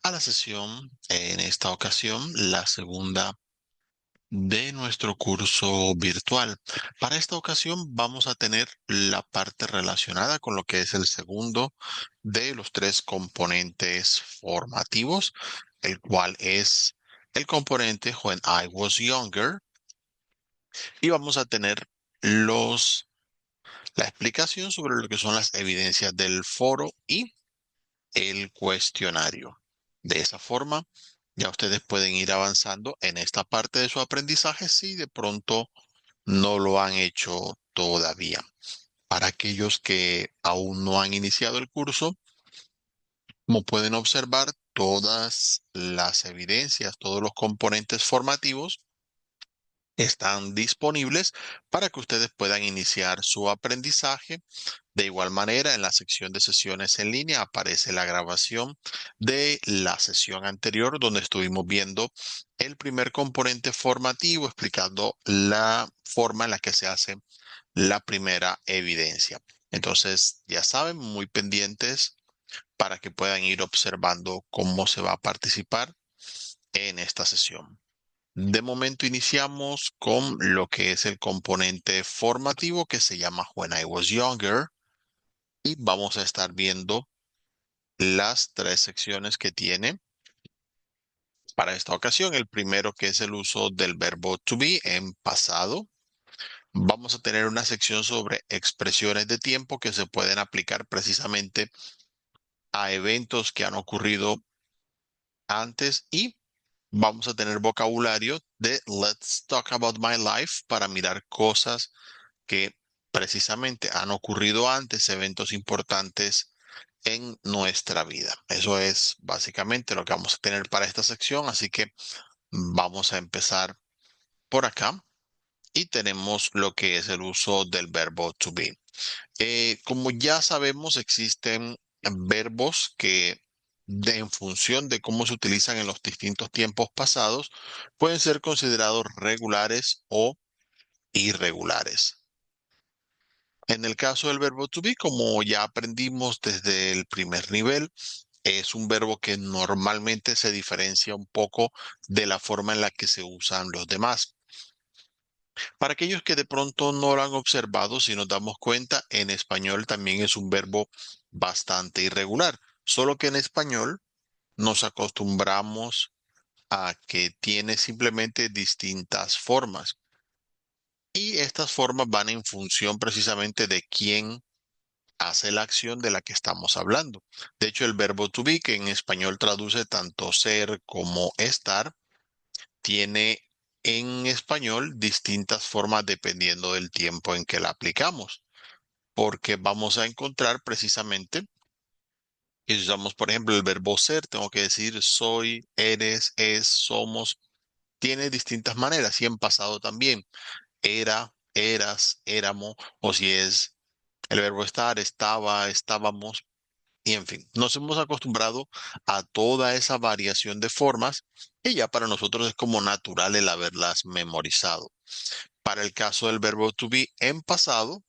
a la sesión, en esta ocasión, la segunda de nuestro curso virtual. Para esta ocasión vamos a tener la parte relacionada con lo que es el segundo de los tres componentes formativos, el cual es el componente When I Was Younger, y vamos a tener la explicación sobre lo que son las evidencias del foro y el cuestionario. De esa forma, ya ustedes pueden ir avanzando en esta parte de su aprendizaje si de pronto no lo han hecho todavía. Para aquellos que aún no han iniciado el curso, como pueden observar, todas las evidencias, todos los componentes formativos están disponibles para que ustedes puedan iniciar su aprendizaje. De igual manera, en la sección de sesiones en línea aparece la grabación de la sesión anterior donde estuvimos viendo el primer componente formativo explicando la forma en la que se hace la primera evidencia. Entonces, ya saben, muy pendientes para que puedan ir observando cómo se va a participar en esta sesión. De momento iniciamos con lo que es el componente formativo que se llama When I Was Younger y vamos a estar viendo las tres secciones que tiene para esta ocasión. El primero que es el uso del verbo to be en pasado. Vamos a tener una sección sobre expresiones de tiempo que se pueden aplicar precisamente a eventos que han ocurrido antes y vamos a tener vocabulario de Let's Talk About My Life para mirar cosas que precisamente han ocurrido antes, eventos importantes en nuestra vida. Eso es básicamente lo que vamos a tener para esta sección, así que vamos a empezar por acá y tenemos lo que es el uso del verbo to be. Como ya sabemos, existen verbos que en función de cómo se utilizan en los distintos tiempos pasados, pueden ser considerados regulares o irregulares. En el caso del verbo to be, como ya aprendimos desde el primer nivel, es un verbo que normalmente se diferencia un poco de la forma en la que se usan los demás. Para aquellos que de pronto no lo han observado, si nos damos cuenta, en español también es un verbo bastante irregular, solo que en español nos acostumbramos a que tiene simplemente distintas formas. Y estas formas van en función precisamente de quién hace la acción de la que estamos hablando. De hecho, el verbo to be, que en español traduce tanto ser como estar, tiene en español distintas formas dependiendo del tiempo en que la aplicamos, porque vamos a encontrar precisamente que si usamos, por ejemplo, el verbo ser, tengo que decir soy, eres, es, somos, tiene distintas maneras y en pasado también. Era, eras, éramos, o si es el verbo estar, estaba, estábamos. Y en fin, nos hemos acostumbrado a toda esa variación de formas y ya para nosotros es como natural el haberlas memorizado. Para el caso del verbo to be en pasado,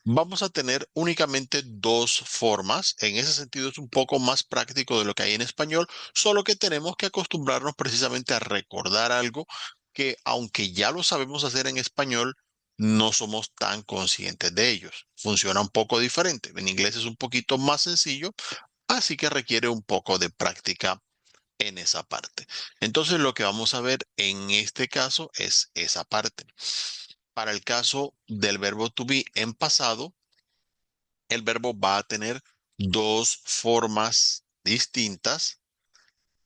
vamos a tener únicamente dos formas. En ese sentido es un poco más práctico de lo que hay en español, solo que tenemos que acostumbrarnos precisamente a recordar algo que aunque ya lo sabemos hacer en español, no somos tan conscientes de ellos. Funciona un poco diferente. En inglés es un poquito más sencillo, así que requiere un poco de práctica en esa parte. Entonces lo que vamos a ver en este caso es esa parte. Para el caso del verbo to be en pasado, el verbo va a tener dos formas distintas,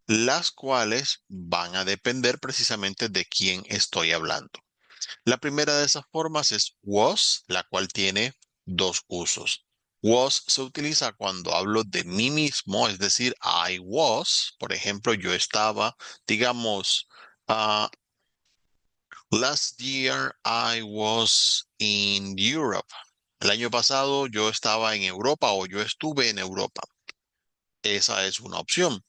las cuales van a depender precisamente de quién estoy hablando. La primera de esas formas es was, la cual tiene dos usos. Was se utiliza cuando hablo de mí mismo, es decir, I was, por ejemplo, yo estaba, digamos, last year I was in Europe. El año pasado yo estaba en Europa o yo estuve en Europa. Esa es una opción.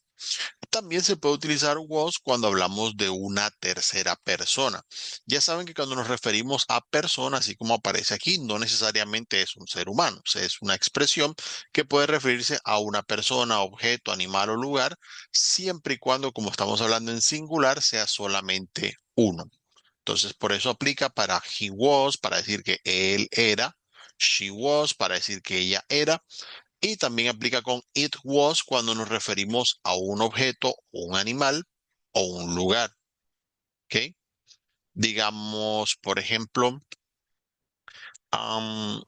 También se puede utilizar was cuando hablamos de una tercera persona. Ya saben que cuando nos referimos a persona, así como aparece aquí, no necesariamente es un ser humano. O sea, es una expresión que puede referirse a una persona, objeto, animal o lugar, siempre y cuando, como estamos hablando en singular, sea solamente uno. Entonces, por eso aplica para he was, para decir que él era, she was, para decir que ella era, y también aplica con it was cuando nos referimos a un objeto, un animal o un lugar. ¿Ok? Digamos, por ejemplo, um,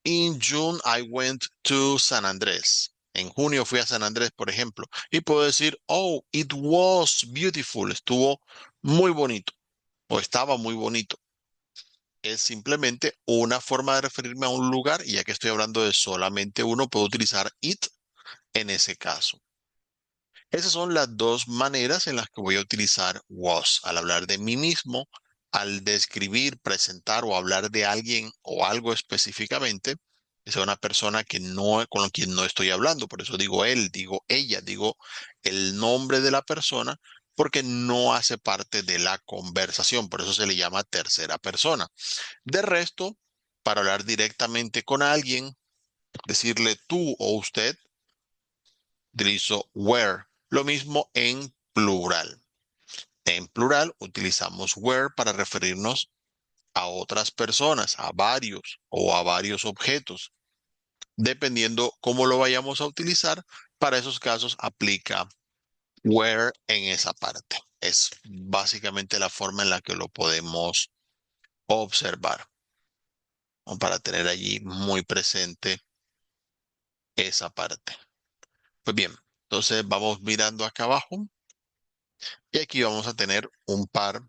in June I went to San Andrés. En junio fui a San Andrés, por ejemplo, y puedo decir, oh, it was beautiful. Estuvo muy bonito o estaba muy bonito. Es simplemente una forma de referirme a un lugar y ya que estoy hablando de solamente uno, puedo utilizar it en ese caso. Esas son las dos maneras en las que voy a utilizar was al hablar de mí mismo, al describir, presentar o hablar de alguien o algo específicamente, que sea una persona que no, con quien no estoy hablando. Por eso digo él, digo ella, digo el nombre de la persona, porque no hace parte de la conversación. Por eso se le llama tercera persona. De resto, para hablar directamente con alguien, decirle tú o usted, utilizo were. Lo mismo en plural. En plural utilizamos were para referirnos a otras personas, a varios o a varios objetos. Dependiendo cómo lo vayamos a utilizar, para esos casos aplica were en esa parte. Es básicamente la forma en la que lo podemos observar, o para tener allí muy presente esa parte. Pues bien, entonces vamos mirando acá abajo y aquí vamos a tener un par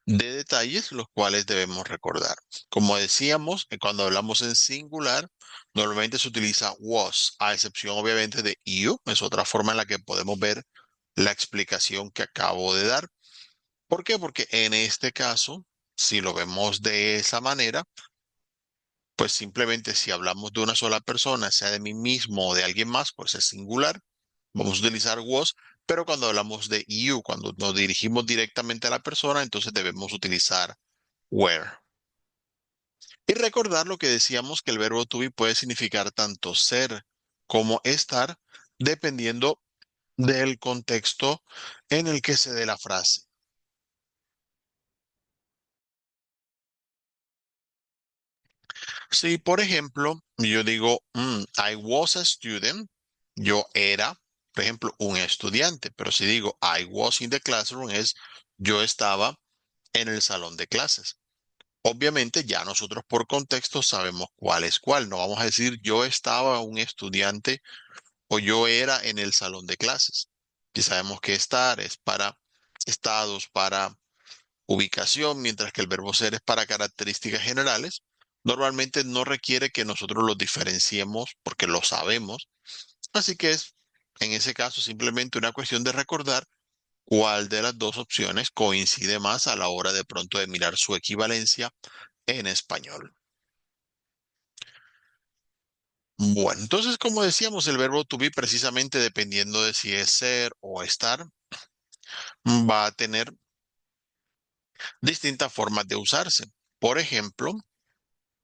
de detalles los cuales debemos recordar. Como decíamos, cuando hablamos en singular, normalmente se utiliza was, a excepción obviamente de you, es otra forma en la que podemos ver la explicación que acabo de dar. ¿Por qué? Porque en este caso, si lo vemos de esa manera, pues simplemente si hablamos de una sola persona, sea de mí mismo o de alguien más, pues es singular. Vamos a utilizar was, pero cuando hablamos de you, cuando nos dirigimos directamente a la persona, entonces debemos utilizar were. Y recordar lo que decíamos que el verbo to be puede significar tanto ser como estar, dependiendo del contexto en el que se dé la frase. Si, por ejemplo, yo digo, I was a student, yo era, por ejemplo, un estudiante, pero si digo I was in the classroom es yo estaba en el salón de clases. Obviamente ya nosotros por contexto sabemos cuál es cuál. No vamos a decir yo estaba un estudiante o yo era en el salón de clases. Y sabemos que estar es para estados, para ubicación, mientras que el verbo ser es para características generales. Normalmente no requiere que nosotros los diferenciemos porque lo sabemos. Así que es, en ese caso, simplemente una cuestión de recordar cuál de las dos opciones coincide más a la hora de pronto de mirar su equivalencia en español. Bueno, entonces, como decíamos, el verbo to be, precisamente dependiendo de si es ser o estar, va a tener distintas formas de usarse. Por ejemplo,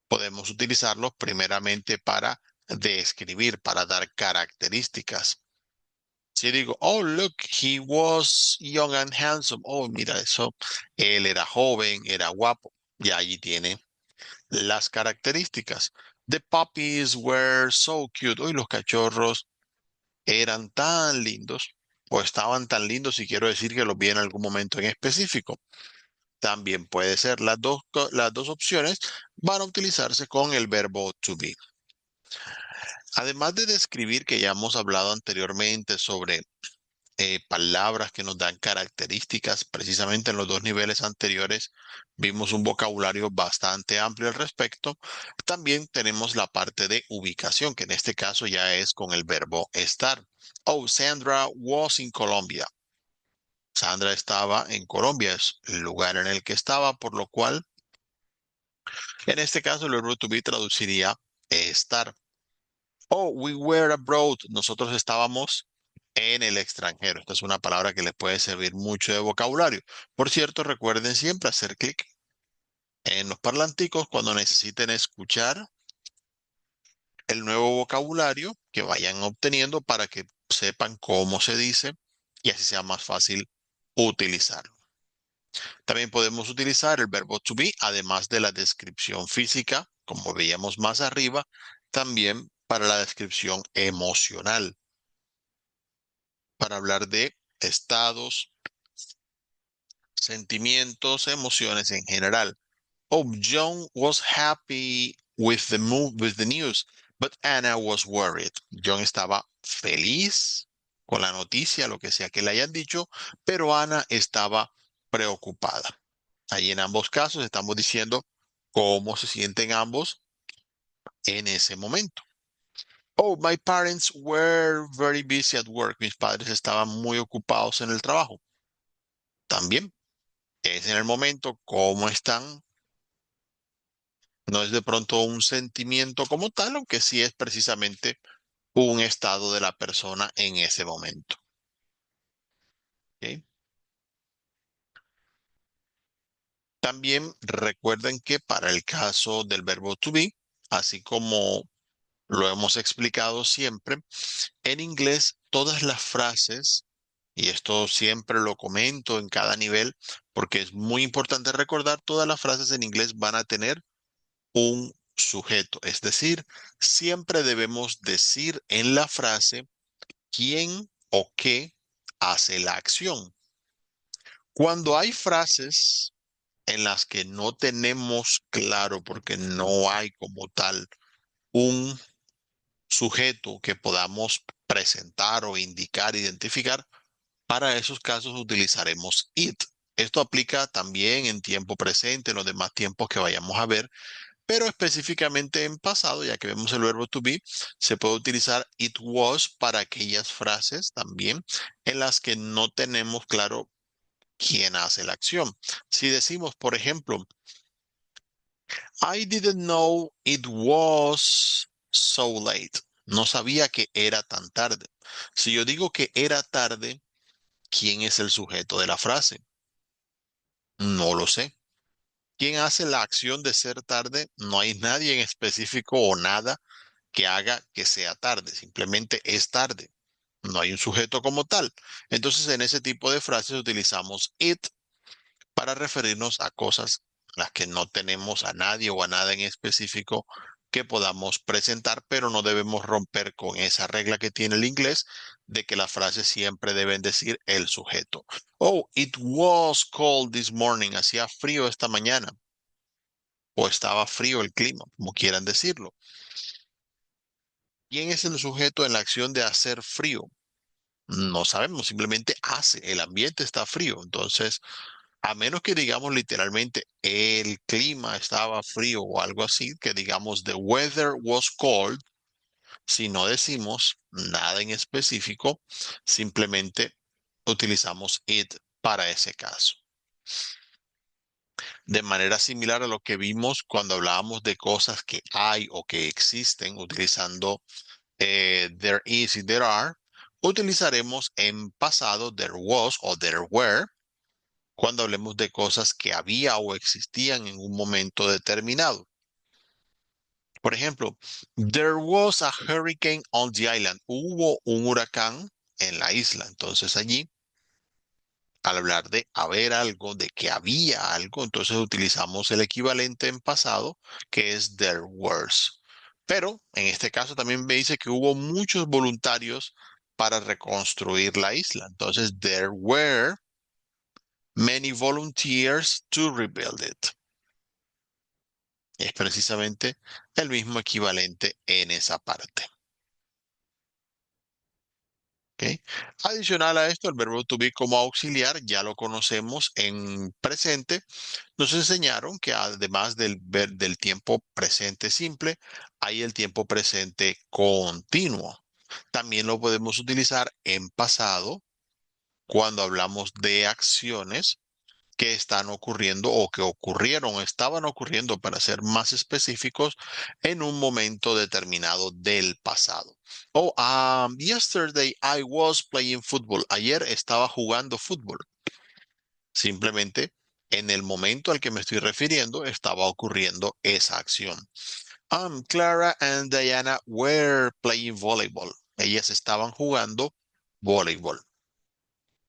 podemos utilizarlos primeramente para describir, para dar características. Si digo, oh, look, he was young and handsome. Oh, mira eso. Él era joven, era guapo. Y allí tiene las características. The puppies were so cute. Hoy los cachorros eran tan lindos o estaban tan lindos si quiero decir que los vi en algún momento en específico. También puede ser las dos opciones van a utilizarse con el verbo to be. Además de describir que ya hemos hablado anteriormente sobre palabras que nos dan características, precisamente en los dos niveles anteriores vimos un vocabulario bastante amplio al respecto. También tenemos la parte de ubicación, que en este caso ya es con el verbo estar. Oh, Sandra was in Colombia. Sandra estaba en Colombia, es el lugar en el que estaba, por lo cual en este caso el verbo to be traduciría estar. Oh, we were abroad. Nosotros estábamos en el extranjero. Esta es una palabra que les puede servir mucho de vocabulario. Por cierto, recuerden siempre hacer clic en los parlanticos cuando necesiten escuchar el nuevo vocabulario que vayan obteniendo para que sepan cómo se dice y así sea más fácil utilizarlo. También podemos utilizar el verbo to be, además de la descripción física, como veíamos más arriba, también para la descripción emocional, para hablar de estados, sentimientos, emociones en general. Oh, John was happy with the move, with the news, but Anna was worried. John estaba feliz con la noticia, lo que sea que le hayan dicho, pero Ana estaba preocupada. Ahí en ambos casos estamos diciendo cómo se sienten ambos en ese momento. Oh, my parents were very busy at work. Mis padres estaban muy ocupados en el trabajo. También es en el momento cómo están. No es de pronto un sentimiento como tal, aunque sí es precisamente un estado de la persona en ese momento. ¿Ok? También recuerden que para el caso del verbo to be, así como lo hemos explicado siempre, en inglés todas las frases, y esto siempre lo comento en cada nivel, porque es muy importante recordar, todas las frases en inglés van a tener un sujeto, es decir, siempre debemos decir en la frase quién o qué hace la acción. Cuando hay frases en las que no tenemos claro, porque no hay como tal un sujeto que podamos presentar o indicar, identificar, para esos casos utilizaremos it. Esto aplica también en tiempo presente, en los demás tiempos que vayamos a ver, pero específicamente en pasado, ya que vemos el verbo to be, se puede utilizar it was para aquellas frases también en las que no tenemos claro quién hace la acción. Si decimos, por ejemplo, I didn't know it was so late. No sabía que era tan tarde. Si yo digo que era tarde, ¿quién es el sujeto de la frase? No lo sé. ¿Quién hace la acción de ser tarde? No hay nadie en específico o nada que haga que sea tarde. Simplemente es tarde. No hay un sujeto como tal. Entonces, en ese tipo de frases utilizamos it para referirnos a cosas las que no tenemos a nadie o a nada en específico que podamos presentar, pero no debemos romper con esa regla que tiene el inglés de que las frases siempre deben decir el sujeto. Oh, it was cold this morning. Hacía frío esta mañana. O estaba frío el clima, como quieran decirlo. ¿Quién es el sujeto en la acción de hacer frío? No sabemos, simplemente hace, el ambiente está frío. Entonces, a menos que digamos literalmente el clima estaba frío o algo así, que digamos the weather was cold, si no decimos nada en específico, simplemente utilizamos it para ese caso. De manera similar a lo que vimos cuando hablábamos de cosas que hay o que existen utilizando there is y there are, utilizaremos en pasado there was o there were cuando hablemos de cosas que había o existían en un momento determinado. Por ejemplo, there was a hurricane on the island. Hubo un huracán en la isla. Entonces allí, al hablar de haber algo, de que había algo, entonces utilizamos el equivalente en pasado, que es there was. Pero en este caso también me dice que hubo muchos voluntarios para reconstruir la isla. Entonces, there were many volunteers to rebuild it. Es precisamente el mismo equivalente en esa parte. ¿Ok? Adicional a esto, el verbo to be como auxiliar ya lo conocemos en presente. Nos enseñaron que además del tiempo presente simple, hay el tiempo presente continuo. También lo podemos utilizar en pasado cuando hablamos de acciones que están ocurriendo o que ocurrieron o estaban ocurriendo, para ser más específicos, en un momento determinado del pasado. Yesterday I was playing football. Ayer estaba jugando fútbol. Simplemente en el momento al que me estoy refiriendo estaba ocurriendo esa acción. Clara and Diana were playing volleyball. Ellas estaban jugando voleibol.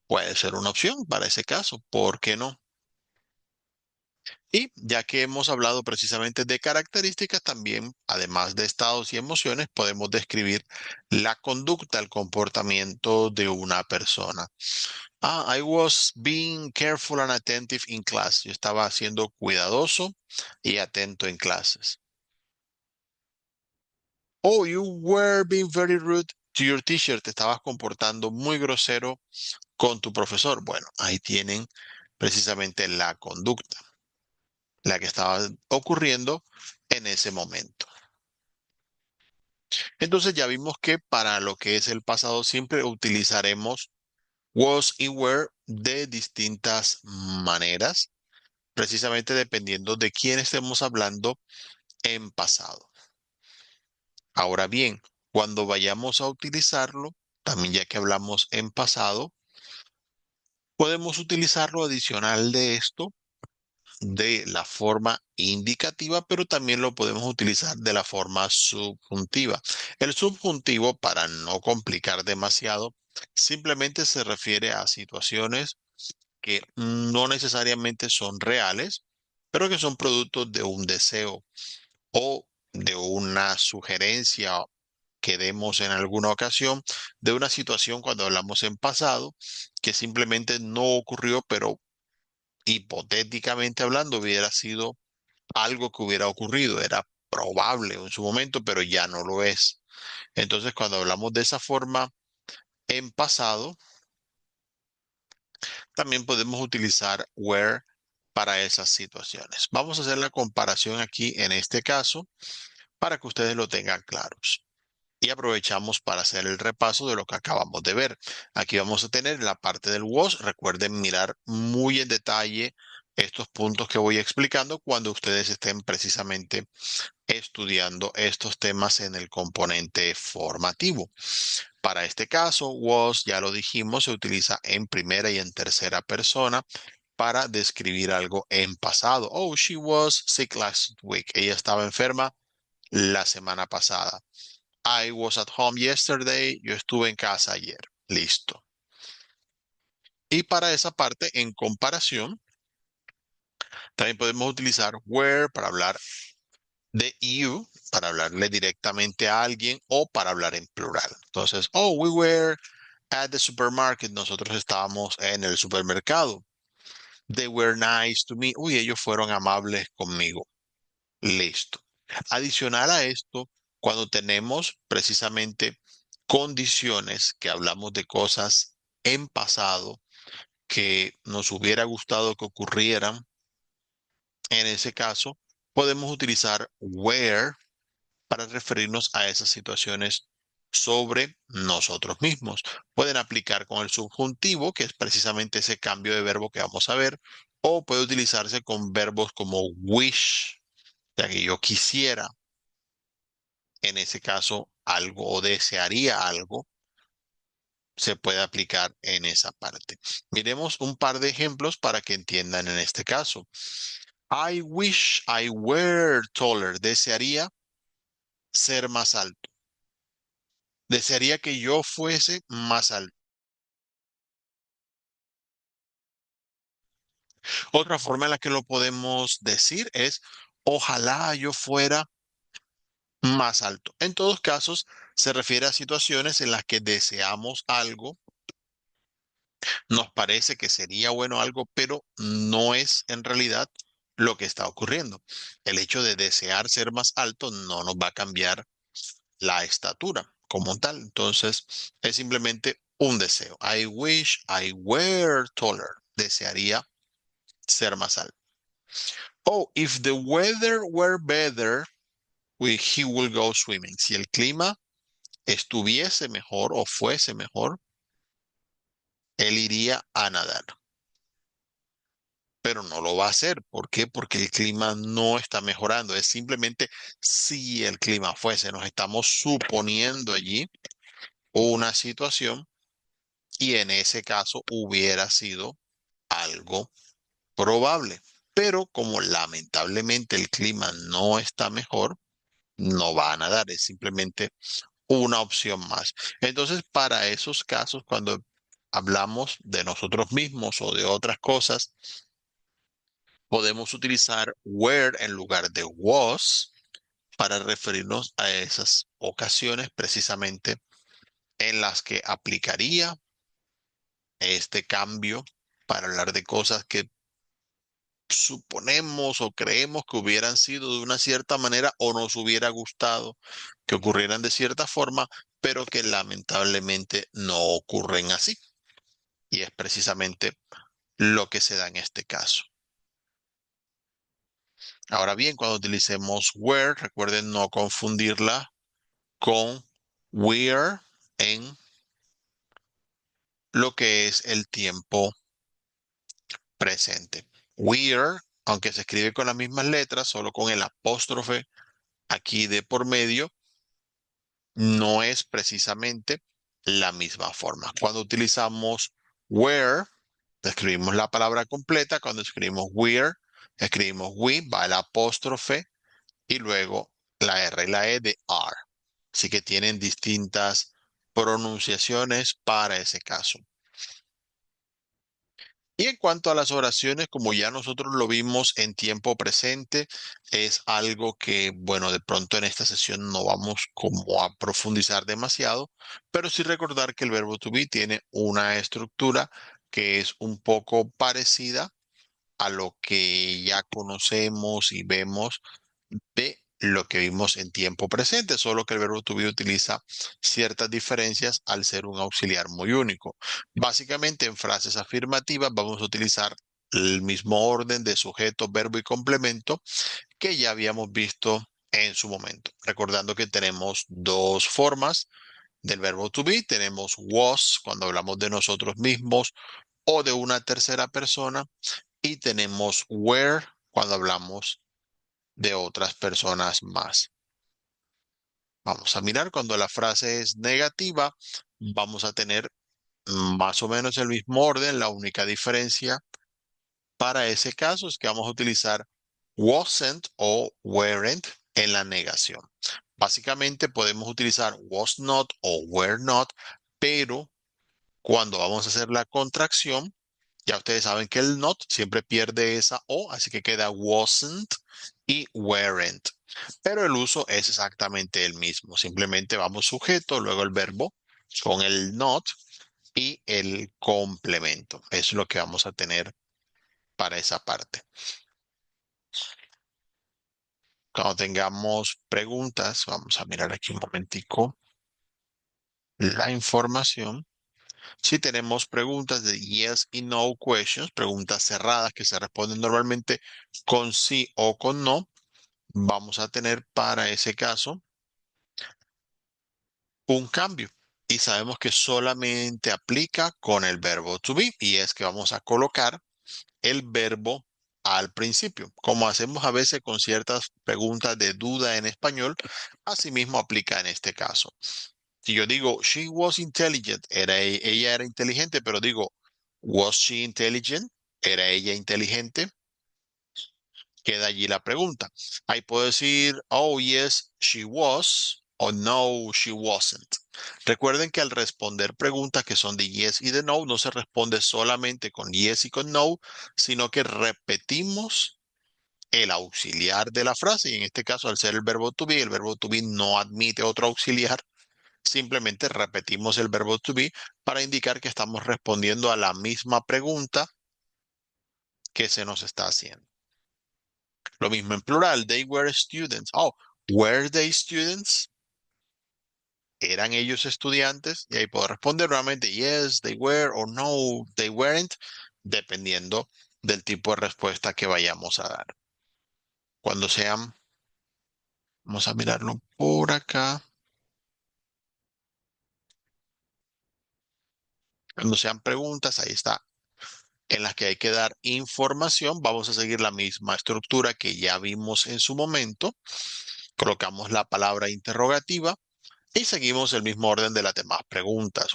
Puede ser una opción para ese caso, ¿por qué no? Y ya que hemos hablado precisamente de características, también, además de estados y emociones, podemos describir la conducta, el comportamiento de una persona. I was being careful and attentive in class. Yo estaba siendo cuidadoso y atento en clases. Oh, you were being very rude to your teacher. Te estabas comportando muy grosero con tu profesor. Bueno, ahí tienen precisamente la conducta, la que estaba ocurriendo en ese momento. Entonces ya vimos que para lo que es el pasado simple utilizaremos was y were de distintas maneras, precisamente dependiendo de quién estemos hablando en pasado. Ahora bien, cuando vayamos a utilizarlo, también ya que hablamos en pasado, podemos utilizarlo adicional de esto de la forma indicativa, pero también lo podemos utilizar de la forma subjuntiva. El subjuntivo, para no complicar demasiado, simplemente se refiere a situaciones que no necesariamente son reales, pero que son productos de un deseo o de una sugerencia que demos en alguna ocasión, de una situación cuando hablamos en pasado, que simplemente no ocurrió, pero hipotéticamente hablando hubiera sido algo que hubiera ocurrido, era probable en su momento, pero ya no lo es. Entonces, cuando hablamos de esa forma en pasado, también podemos utilizar were para esas situaciones. Vamos a hacer la comparación aquí en este caso para que ustedes lo tengan claros. Y aprovechamos para hacer el repaso de lo que acabamos de ver. Aquí vamos a tener la parte del was. Recuerden mirar muy en detalle estos puntos que voy explicando cuando ustedes estén precisamente estudiando estos temas en el componente formativo. Para este caso, was, ya lo dijimos, se utiliza en primera y en tercera persona para describir algo en pasado. Oh, she was sick last week. Ella estaba enferma la semana pasada. I was at home yesterday. Yo estuve en casa ayer. Listo. Y para esa parte, en comparación, también podemos utilizar were para hablar de you, para hablarle directamente a alguien o para hablar en plural. Entonces, oh, we were at the supermarket. Nosotros estábamos en el supermercado. They were nice to me. Uy, ellos fueron amables conmigo. Listo. Adicional a esto, cuando tenemos precisamente condiciones que hablamos de cosas en pasado que nos hubiera gustado que ocurrieran, en ese caso, podemos utilizar where para referirnos a esas situaciones sobre nosotros mismos. Pueden aplicar con el subjuntivo, que es precisamente ese cambio de verbo que vamos a ver, o puede utilizarse con verbos como wish, ya que yo quisiera, en ese caso, algo o desearía algo, se puede aplicar en esa parte. Miremos un par de ejemplos para que entiendan en este caso. I wish I were taller. Desearía ser más alto. Desearía que yo fuese más alto. Otra forma en la que lo podemos decir es, ojalá yo fuera más alto. En todos casos, se refiere a situaciones en las que deseamos algo, nos parece que sería bueno algo, pero no es en realidad lo que está ocurriendo. El hecho de desear ser más alto no nos va a cambiar la estatura como tal. Entonces, es simplemente un deseo. I wish I were taller. Desearía ser más alto. Oh, if the weather were better, he will go swimming. Si el clima estuviese mejor o fuese mejor, él iría a nadar. pero no lo va a hacer. ¿Por qué? Porque el clima no está mejorando. Es simplemente si el clima fuese. Nos estamos suponiendo allí una situación y en ese caso hubiera sido algo probable. Pero como lamentablemente el clima no está mejor, no van a dar. Es simplemente una opción más. Entonces, para esos casos, cuando hablamos de nosotros mismos o de otras cosas, podemos utilizar were en lugar de was para referirnos a esas ocasiones precisamente en las que aplicaría este cambio para hablar de cosas que suponemos o creemos que hubieran sido de una cierta manera o nos hubiera gustado que ocurrieran de cierta forma, pero que lamentablemente no ocurren así. Y es precisamente lo que se da en este caso. Ahora bien, cuando utilicemos were, recuerden no confundirla con we're en lo que es el tiempo presente. We're, aunque se escribe con las mismas letras, solo con el apóstrofe aquí de por medio, no es precisamente la misma forma. Cuando utilizamos were, escribimos la palabra completa. Cuando escribimos we're, escribimos we, va el apóstrofe y luego la R y la E de are. Así que tienen distintas pronunciaciones para ese caso. Y en cuanto a las oraciones, como ya nosotros lo vimos en tiempo presente, es algo que, bueno, de pronto en esta sesión no vamos como a profundizar demasiado, pero sí recordar que el verbo to be tiene una estructura que es un poco parecida a lo que ya conocemos y vemos de lo que vimos en tiempo presente, solo que el verbo to be utiliza ciertas diferencias al ser un auxiliar muy único. Básicamente en frases afirmativas vamos a utilizar el mismo orden de sujeto, verbo y complemento que ya habíamos visto en su momento. Recordando que tenemos dos formas del verbo to be. Tenemos was cuando hablamos de nosotros mismos o de una tercera persona y tenemos were cuando hablamos de otras personas más. Vamos a mirar cuando la frase es negativa, vamos a tener más o menos el mismo orden. La única diferencia para ese caso es que vamos a utilizar wasn't o weren't en la negación. Básicamente podemos utilizar was not o were not, pero cuando vamos a hacer la contracción, ya ustedes saben que el not siempre pierde esa O, así que queda wasn't y weren't. Pero el uso es exactamente el mismo. Simplemente vamos sujeto, luego el verbo con el not y el complemento. Eso es lo que vamos a tener para esa parte. Cuando tengamos preguntas, vamos a mirar aquí un momentico la información. Si tenemos preguntas de yes y no questions, preguntas cerradas que se responden normalmente con sí o con no, vamos a tener para ese caso un cambio. Y sabemos que solamente aplica con el verbo to be y es que vamos a colocar el verbo al principio. Como hacemos a veces con ciertas preguntas de duda en español, asimismo aplica en este caso. Si yo digo, she was intelligent, ella era inteligente, pero digo, was she intelligent? ¿Era ella inteligente? Queda allí la pregunta. Ahí puedo decir, oh, yes, she was, o no, she wasn't. Recuerden que al responder preguntas que son de yes y de no, no se responde solamente con yes y con no, sino que repetimos el auxiliar de la frase. Y en este caso, al ser el verbo to be no admite otro auxiliar. Simplemente repetimos el verbo to be para indicar que estamos respondiendo a la misma pregunta que se nos está haciendo. Lo mismo en plural, they were students. Oh, were they students? ¿Eran ellos estudiantes? Y ahí puedo responder nuevamente, yes, they were, o no, they weren't, dependiendo del tipo de respuesta que vayamos a dar. Cuando sean, vamos a mirarlo por acá. Cuando sean preguntas, ahí está en las que hay que dar información, vamos a seguir la misma estructura que ya vimos en su momento. Colocamos la palabra interrogativa y seguimos el mismo orden de las demás preguntas.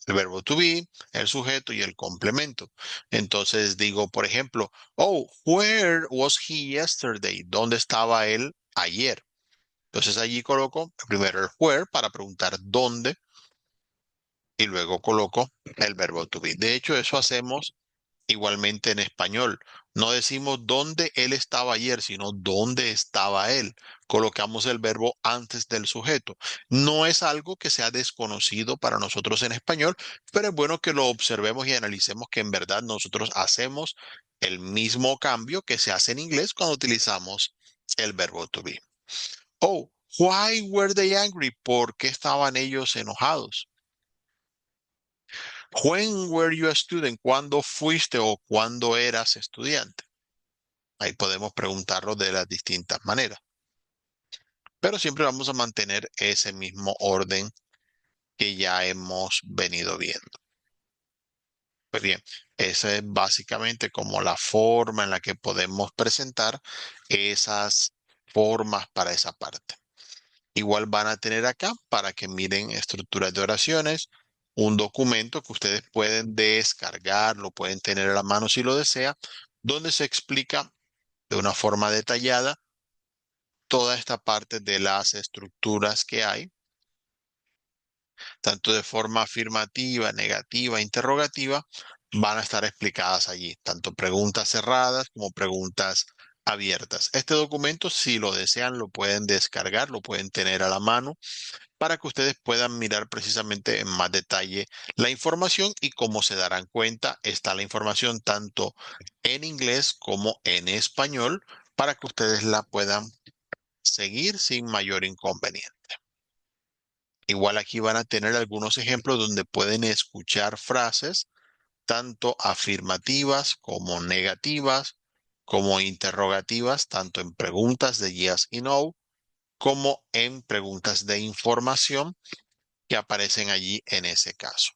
El verbo to be, el sujeto y el complemento. Entonces digo, por ejemplo, oh, where was he yesterday? ¿Dónde estaba él ayer? Entonces allí coloco primero el where para preguntar dónde y luego coloco el verbo to be. De hecho, eso hacemos igualmente en español. No decimos dónde él estaba ayer, sino dónde estaba él. Colocamos el verbo antes del sujeto. No es algo que sea desconocido para nosotros en español, pero es bueno que lo observemos y analicemos que en verdad nosotros hacemos el mismo cambio que se hace en inglés cuando utilizamos el verbo to be. Oh, why were they angry? ¿Por qué estaban ellos enojados? When were you a student? ¿Cuándo fuiste o cuándo eras estudiante? Ahí podemos preguntarlo de las distintas maneras, pero siempre vamos a mantener ese mismo orden que ya hemos venido viendo. Pues bien, esa es básicamente como la forma en la que podemos presentar esas formas para esa parte. Igual van a tener acá para que miren estructuras de oraciones, un documento que ustedes pueden descargar, lo pueden tener a la mano si lo desea, donde se explica de una forma detallada toda esta parte de las estructuras que hay, tanto de forma afirmativa, negativa, interrogativa, van a estar explicadas allí, tanto preguntas cerradas como preguntas abiertas. Este documento, si lo desean, lo pueden descargar, lo pueden tener a la mano para que ustedes puedan mirar precisamente en más detalle la información y como se darán cuenta, está la información tanto en inglés como en español para que ustedes la puedan seguir sin mayor inconveniente. Igual aquí van a tener algunos ejemplos donde pueden escuchar frases tanto afirmativas como negativas, como interrogativas, tanto en preguntas de yes y no, como en preguntas de información que aparecen allí en ese caso.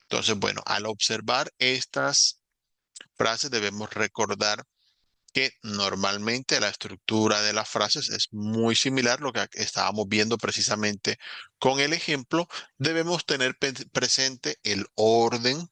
Entonces, bueno, al observar estas frases debemos recordar que normalmente la estructura de las frases es muy similar a lo que estábamos viendo precisamente con el ejemplo. Debemos tener presente el orden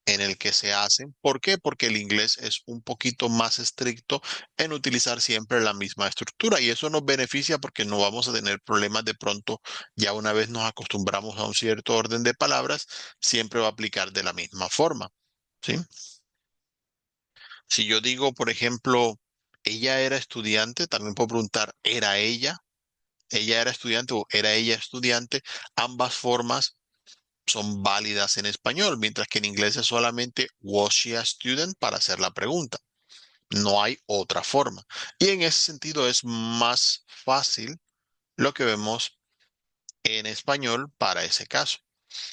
en el que se hacen. ¿Por qué? Porque el inglés es un poquito más estricto en utilizar siempre la misma estructura y eso nos beneficia porque no vamos a tener problemas de pronto, ya una vez nos acostumbramos a un cierto orden de palabras, siempre va a aplicar de la misma forma, ¿sí? Si yo digo, por ejemplo, ella era estudiante, también puedo preguntar, ¿era ella? ¿Ella era estudiante o era ella estudiante? Ambas formas son válidas en español, mientras que en inglés es solamente was she a student para hacer la pregunta. No hay otra forma. Y en ese sentido es más fácil lo que vemos en español para ese caso.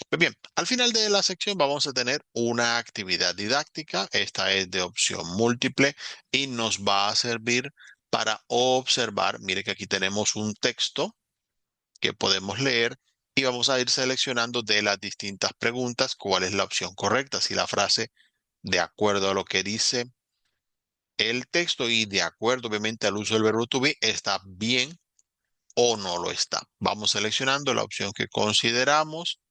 Pues bien, al final de la sección vamos a tener una actividad didáctica. Esta es de opción múltiple y nos va a servir para observar. Mire que aquí tenemos un texto que podemos leer y vamos a ir seleccionando de las distintas preguntas cuál es la opción correcta. Si la frase, de acuerdo a lo que dice el texto y de acuerdo obviamente al uso del verbo to be, está bien o no lo está. Vamos seleccionando la opción que consideramos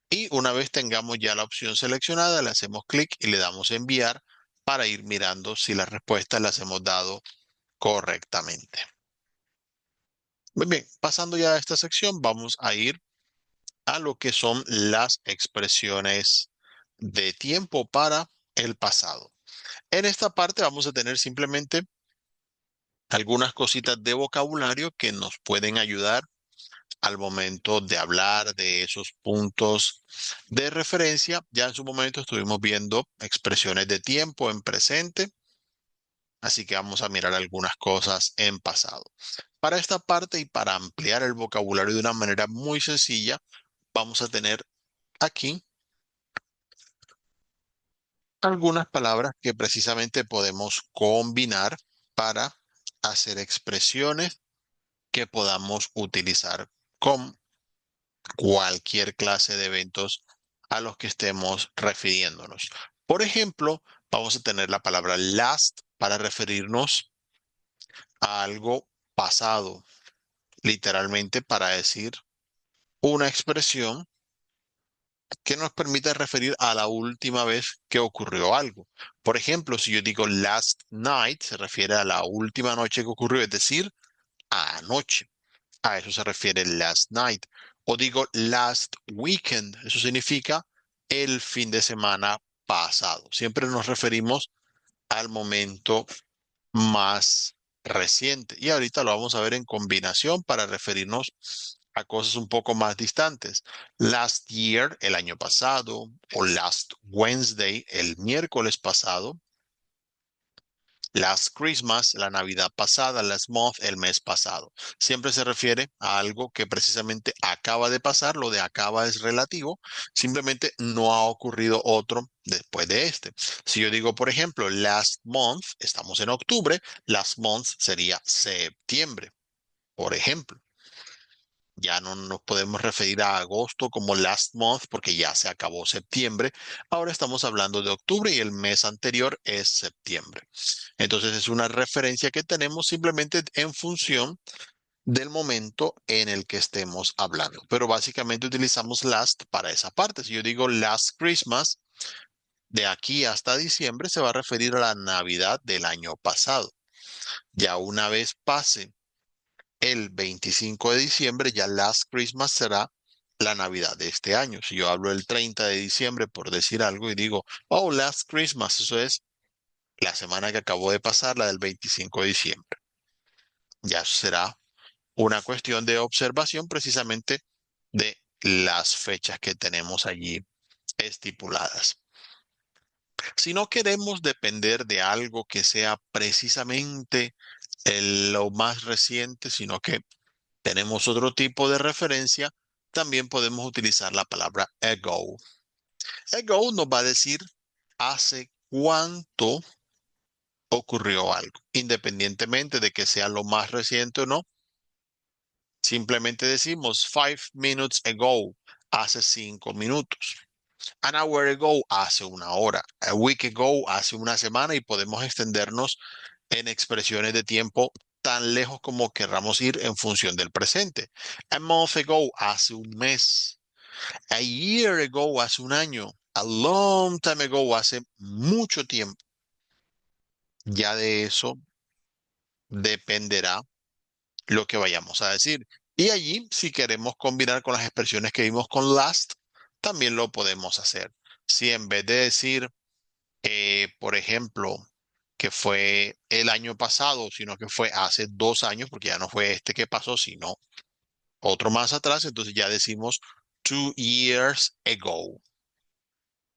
y una vez tengamos ya la opción seleccionada, le hacemos clic y le damos enviar para ir mirando si las respuestas las hemos dado correctamente. Muy bien, pasando ya a esta sección, vamos a ir a lo que son las expresiones de tiempo para el pasado. En esta parte vamos a tener simplemente algunas cositas de vocabulario que nos pueden ayudar al momento de hablar de esos puntos de referencia. Ya en su momento estuvimos viendo expresiones de tiempo en presente, así que vamos a mirar algunas cosas en pasado. Para esta parte y para ampliar el vocabulario de una manera muy sencilla, vamos a tener aquí algunas palabras que precisamente podemos combinar para hacer expresiones que podamos utilizar con cualquier clase de eventos a los que estemos refiriéndonos. Por ejemplo, vamos a tener la palabra last para referirnos a algo pasado, literalmente para decir una expresión que nos permite referir a la última vez que ocurrió algo. Por ejemplo, si yo digo last night, se refiere a la última noche que ocurrió, es decir, a anoche. A eso se refiere last night. O digo last weekend, eso significa el fin de semana pasado. Siempre nos referimos al momento más reciente. Y ahorita lo vamos a ver en combinación para referirnos a cosas un poco más distantes. Last year, el año pasado, o last Wednesday, el miércoles pasado. Last Christmas, la Navidad pasada, last month, el mes pasado. Siempre se refiere a algo que precisamente acaba de pasar, lo de acaba es relativo, simplemente no ha ocurrido otro después de este. Si yo digo, por ejemplo, last month, estamos en octubre, last month sería septiembre, por ejemplo. Ya no nos podemos referir a agosto como last month porque ya se acabó septiembre. Ahora estamos hablando de octubre y el mes anterior es septiembre. Entonces es una referencia que tenemos simplemente en función del momento en el que estemos hablando. Pero básicamente utilizamos last para esa parte. Si yo digo last Christmas, de aquí hasta diciembre se va a referir a la Navidad del año pasado. Ya una vez pase el 25 de diciembre, ya Last Christmas será la Navidad de este año. Si yo hablo el 30 de diciembre por decir algo y digo, oh, Last Christmas, eso es la semana que acabó de pasar, la del 25 de diciembre. Ya será una cuestión de observación precisamente de las fechas que tenemos allí estipuladas. Si no queremos depender de algo que sea precisamente lo más reciente, sino que tenemos otro tipo de referencia, también podemos utilizar la palabra ago. Ago nos va a decir hace cuánto ocurrió algo, independientemente de que sea lo más reciente o no. Simplemente decimos 5 minutes ago, hace 5 minutos. An hour ago, hace una hora. A week ago, hace una semana y podemos extendernos en expresiones de tiempo tan lejos como querramos ir en función del presente. A month ago, hace un mes. A year ago, hace un año. A long time ago, hace mucho tiempo. Ya de eso dependerá lo que vayamos a decir. Y allí, si queremos combinar con las expresiones que vimos con last, también lo podemos hacer. Si en vez de decir, por ejemplo, que fue el año pasado, sino que fue hace 2 años, porque ya no fue este que pasó, sino otro más atrás, entonces ya decimos 2 years ago,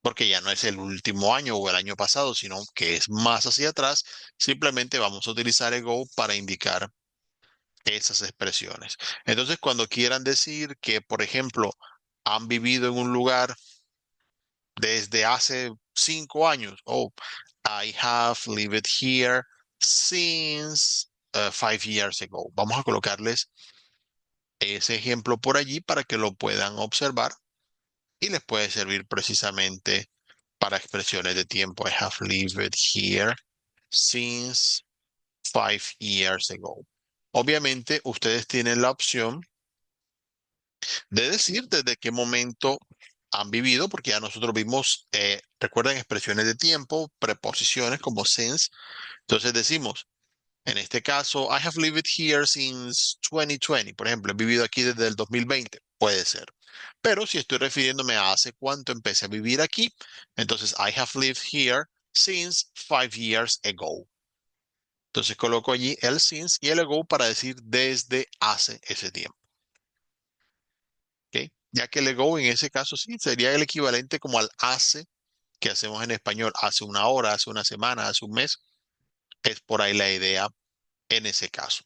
porque ya no es el último año o el año pasado, sino que es más hacia atrás. Simplemente vamos a utilizar ago para indicar esas expresiones. Entonces, cuando quieran decir que, por ejemplo, han vivido en un lugar desde hace 5 años, oh, I have lived here since 5 years ago. Vamos a colocarles ese ejemplo por allí para que lo puedan observar y les puede servir precisamente para expresiones de tiempo. I have lived here since 5 years ago. Obviamente, ustedes tienen la opción de decir desde qué momento han vivido, porque ya nosotros vimos, recuerden, expresiones de tiempo, preposiciones como since. Entonces decimos, en este caso, I have lived here since 2020. Por ejemplo, he vivido aquí desde el 2020. Puede ser. Pero si estoy refiriéndome a hace cuánto empecé a vivir aquí, entonces I have lived here since 5 years ago. Entonces coloco allí el since y el ago para decir desde hace ese tiempo. ¿Ok? Ya que el ago en ese caso sí sería el equivalente como al hace que hacemos en español, hace una hora, hace una semana, hace un mes. Es por ahí la idea en ese caso.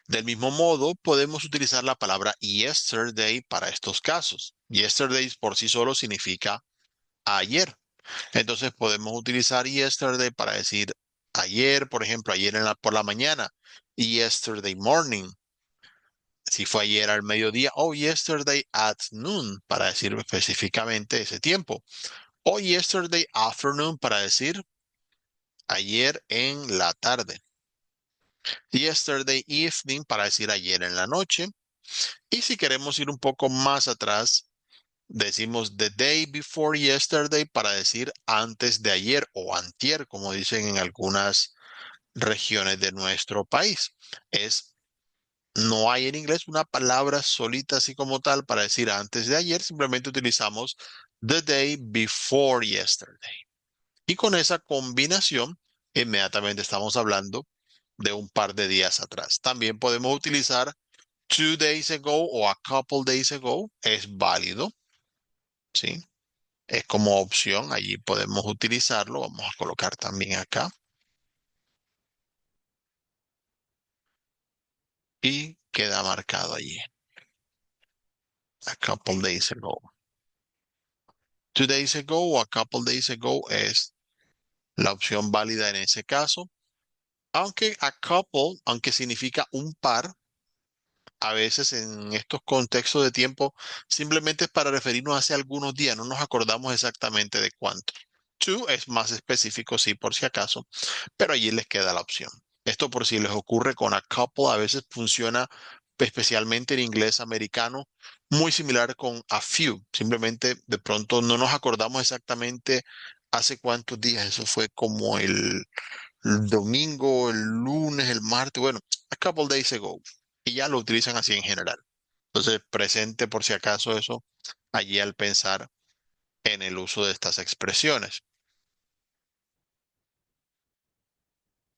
Del mismo modo, podemos utilizar la palabra yesterday para estos casos. Yesterday por sí solo significa ayer. Entonces podemos utilizar yesterday para decir ayer, por ejemplo, ayer por la mañana. Yesterday morning. Si fue ayer al mediodía, o yesterday at noon, para decir específicamente ese tiempo. O yesterday afternoon, para decir ayer en la tarde. Yesterday evening, para decir ayer en la noche. Y si queremos ir un poco más atrás, decimos the day before yesterday para decir antes de ayer o antier, como dicen en algunas regiones de nuestro país. No hay en inglés una palabra solita así como tal para decir antes de ayer, simplemente utilizamos the day before yesterday. Y con esa combinación, inmediatamente estamos hablando de un par de días atrás. También podemos utilizar 2 days ago o a couple days ago, es válido, ¿sí? Es como opción, allí podemos utilizarlo. Vamos a colocar también acá y queda marcado allí. A couple days ago. 2 days ago o a couple days ago es la opción válida en ese caso. Aunque a couple, aunque significa un par, a veces en estos contextos de tiempo simplemente es para referirnos a hace algunos días, no nos acordamos exactamente de cuánto. Two es más específico, sí, por si acaso, pero allí les queda la opción. Esto por si les ocurre con a couple, a veces funciona especialmente en inglés americano, muy similar con a few. Simplemente de pronto no nos acordamos exactamente hace cuántos días. Eso fue como el domingo, el lunes, el martes, bueno, a couple days ago. Y ya lo utilizan así en general. Entonces, presente por si acaso eso allí al pensar en el uso de estas expresiones.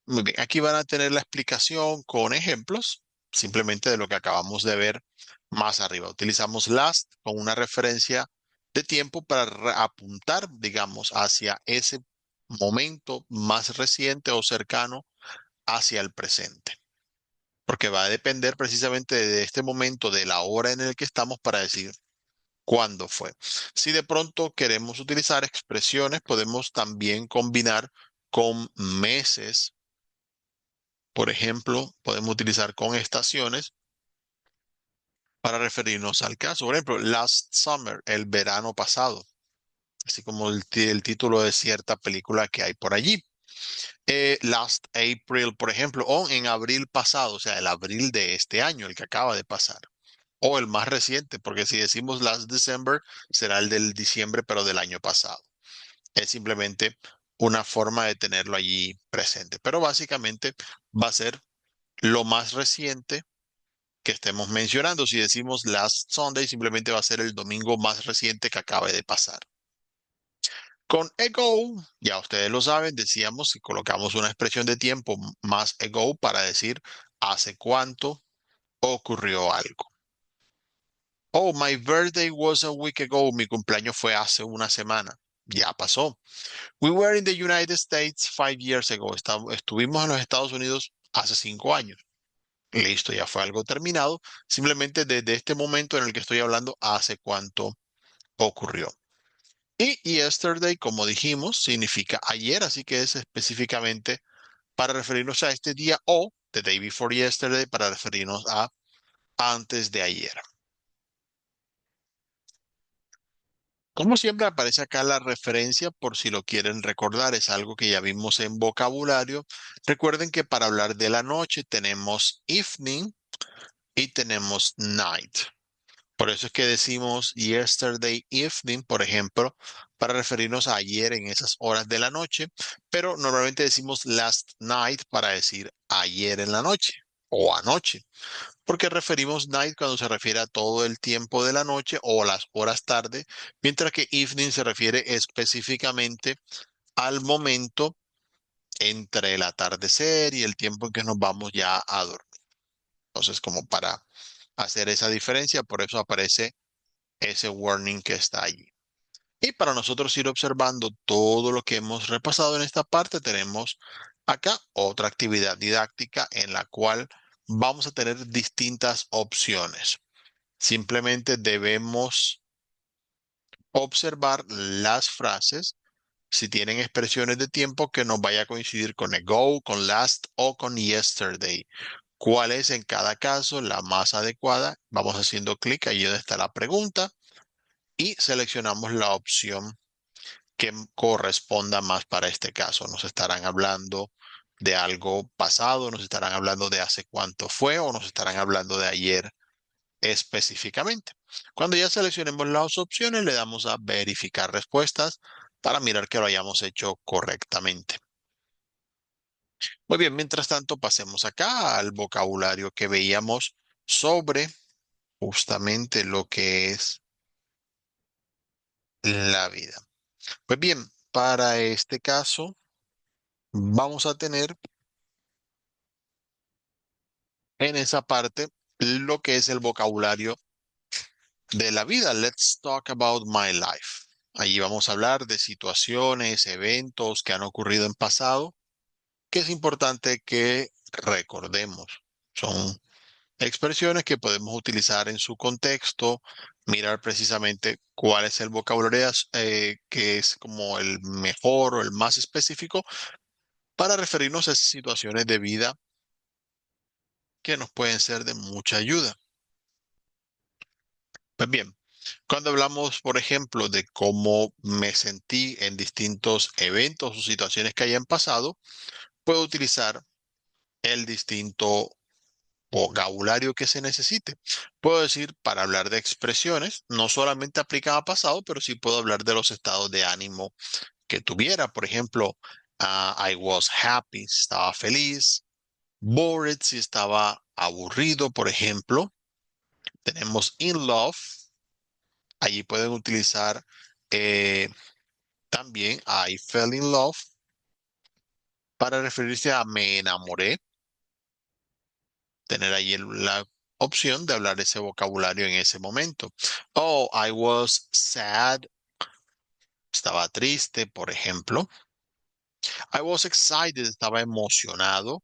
Muy bien, aquí van a tener la explicación con ejemplos, simplemente de lo que acabamos de ver más arriba. Utilizamos last con una referencia de tiempo para apuntar, digamos, hacia ese momento más reciente o cercano hacia el presente, porque va a depender precisamente de este momento, de la hora en el que estamos para decir cuándo fue. Si de pronto queremos utilizar expresiones, podemos también combinar con meses. Por ejemplo, podemos utilizar con estaciones para referirnos al caso. Por ejemplo, last summer, el verano pasado, así como el título de cierta película que hay por allí. Last April, por ejemplo, o en abril pasado, o sea, el abril de este año, el que acaba de pasar. O el más reciente, porque si decimos last December, será el del diciembre, pero del año pasado. Es simplemente una forma de tenerlo allí presente. Pero básicamente va a ser lo más reciente que estemos mencionando. Si decimos last Sunday, simplemente va a ser el domingo más reciente que acabe de pasar. Con ago, ya ustedes lo saben, decíamos que colocamos una expresión de tiempo más ago para decir hace cuánto ocurrió algo. Oh, my birthday was a week ago. Mi cumpleaños fue hace una semana. Ya pasó. We were in the United States 5 years ago. Estuvimos en los Estados Unidos hace 5 años. Listo, ya fue algo terminado. Simplemente desde este momento en el que estoy hablando, hace cuánto ocurrió. Y yesterday, como dijimos, significa ayer, así que es específicamente para referirnos a este día o the day before yesterday para referirnos a antes de ayer. Como siempre aparece acá la referencia por si lo quieren recordar, es algo que ya vimos en vocabulario. Recuerden que para hablar de la noche tenemos evening y tenemos night. Por eso es que decimos yesterday evening, por ejemplo, para referirnos a ayer en esas horas de la noche, pero normalmente decimos last night para decir ayer en la noche o anoche, porque referimos night cuando se refiere a todo el tiempo de la noche o las horas tarde, mientras que evening se refiere específicamente al momento entre el atardecer y el tiempo en que nos vamos ya a dormir. Entonces, como para hacer esa diferencia, por eso aparece ese warning que está allí. Y para nosotros ir observando todo lo que hemos repasado en esta parte, tenemos acá otra actividad didáctica en la cual vamos a tener distintas opciones. Simplemente debemos observar las frases, si tienen expresiones de tiempo que nos vaya a coincidir con ago, con last o con yesterday. cuál es en cada caso la más adecuada. Vamos haciendo clic allí donde está la pregunta y seleccionamos la opción que corresponda más para este caso. Nos estarán hablando de algo pasado, nos estarán hablando de hace cuánto fue o nos estarán hablando de ayer específicamente. Cuando ya seleccionemos las opciones, le damos a verificar respuestas para mirar que lo hayamos hecho correctamente. Muy bien, mientras tanto, pasemos acá al vocabulario que veíamos sobre justamente lo que es la vida. Pues bien, para este caso vamos a tener en esa parte lo que es el vocabulario de la vida. Let's talk about my life. Allí vamos a hablar de situaciones, eventos que han ocurrido en pasado, que es importante que recordemos. Son expresiones que podemos utilizar en su contexto, mirar precisamente cuál es el vocabulario que es como el mejor o el más específico para referirnos a esas situaciones de vida que nos pueden ser de mucha ayuda. Pues bien, cuando hablamos, por ejemplo, de cómo me sentí en distintos eventos o situaciones que hayan pasado, puedo utilizar el distinto vocabulario que se necesite. Puedo decir, para hablar de expresiones, no solamente aplican a pasado, pero sí puedo hablar de los estados de ánimo que tuviera. Por ejemplo, I was happy, si estaba feliz. Bored, si estaba aburrido, por ejemplo. Tenemos in love. Allí pueden utilizar eh, también I fell in love para referirse a me enamoré. Tener ahí la opción de hablar ese vocabulario en ese momento. Oh, I was sad. Estaba triste, por ejemplo. I was excited. Estaba emocionado.